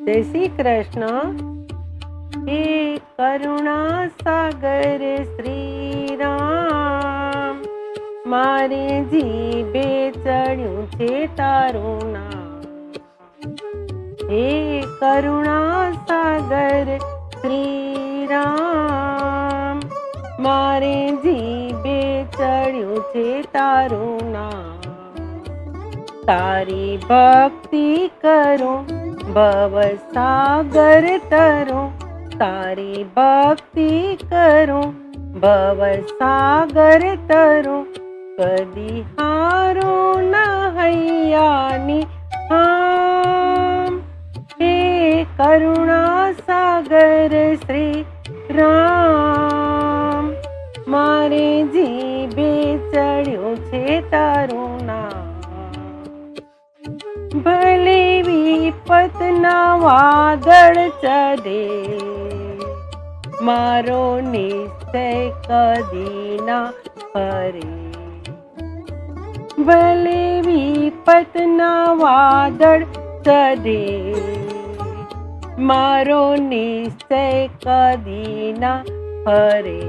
જય શ્રી કૃષ્ણ. હે કરુણા સાગર શ્રી રામ, મારે જીભે ચડ્યું છે તારું નામ. હે કરુણા સાગર શ્રી રામ, મારે જીભે ચડ્યું છે તારું નામ. તારી ભક્તિ કરું ભવ સાગર તરું, તારી ભક્તિ કરું ભવ સાગર તરું. કદી હારું ન હૈયાની આમ, હે કરુણા સાગર શ્રી રામ, મારે જીભે ચડ્યું છે તારું નામ. ભલે વિપતના વાદળ ચડે, મારો નિશ્ચય કદી ના ફરે. ભલે વિપતના વાદળ ચડે, મારો નિશ્ચય કદી ના ફરે.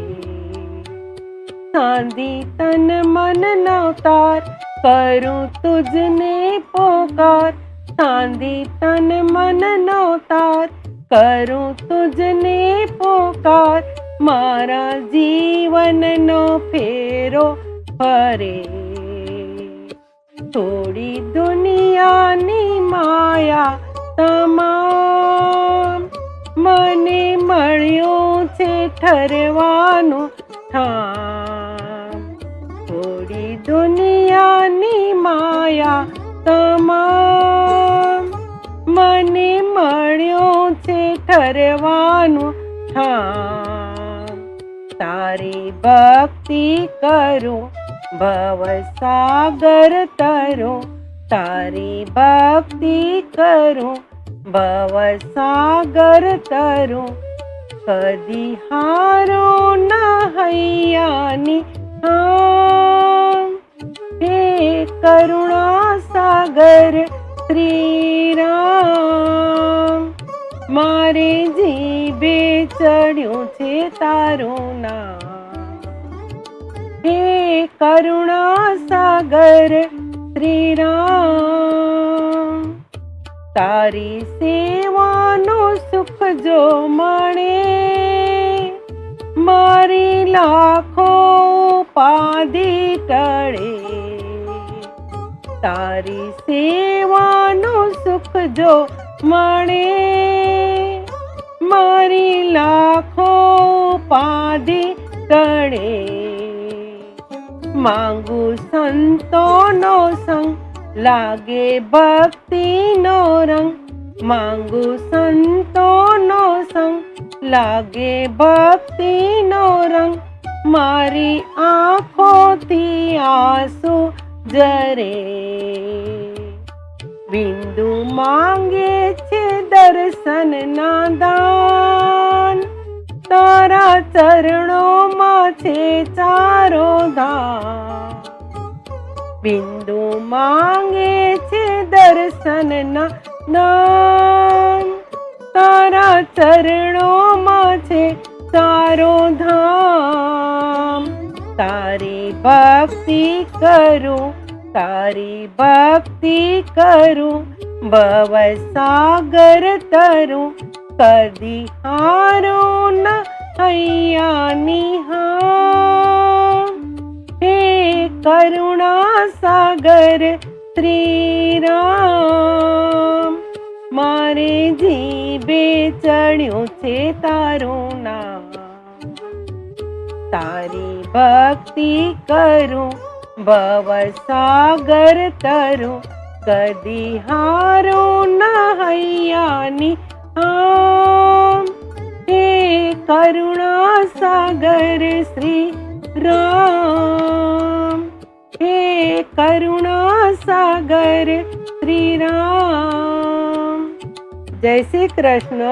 સાંધી તન મન નવતાર કરું તુજને પોકાર, સાંધી તન મન નવતાર કરું તુજને પોકાર. મારા જીવનનો ફેરો ફરે, થોડી દુનિયાની માયા તમામ. મને મળ્યું છે ઠરવાનું ઠામ, થોડી દુનિયાની માયા તમામ. મને મળ્યું છે ઠરવાનું ઠામ. તારી ભક્તિ કરું ભવ સાગર તરું, તારી ભક્તિ કરું ભવ સાગર તરું. કદી હારો ન હૈયાની આમ, હે કરુણા સાગર શ્રી રામ, મારે જીભે ચડ્યું છે તારું નામ. હે કરુણા સાગર શ્રી રામ, તારી સેવાનું સુખ જો મળે, મારી લાખો ઉપાધિ ટળે. તારી સેવાનું સુખ જો મળે, મારી લાખો ઉપાધિ ટળે. માંગુ સંતોનો સંગ લાગે ભક્તિનો રંગ, માંગુ સંતોનો સંગ લાગે ભક્તિનો રંગ. મારી આંખોથી આંસુ જરે, બિંદુ માંગે છે દર્શનના દાન. તારા ચરણોમાં છે ચારો ધામ, બિંદુ માંગે છે દર્શનના દાન. તારા ચરણોમાં છે ચારો ધામ. તારી ભક્તિ કરું, તારી ભક્તિ કરું ભવ સાગર તરું. કદી હારું ન હૈયાની હામ, હે કરુણા સાગર શ્રી રામ, મારે જીભે ચડ્યું છે તારું નામ. તારી ભક્તિ કરું ભવ સાગર તરું. કદી હારું ન હૈયાની આમ, હે કરુણા સાગર શ્રી રામ, હે કરુણા સાગર શ્રી રામ. જય શ્રી કૃષ્ણ.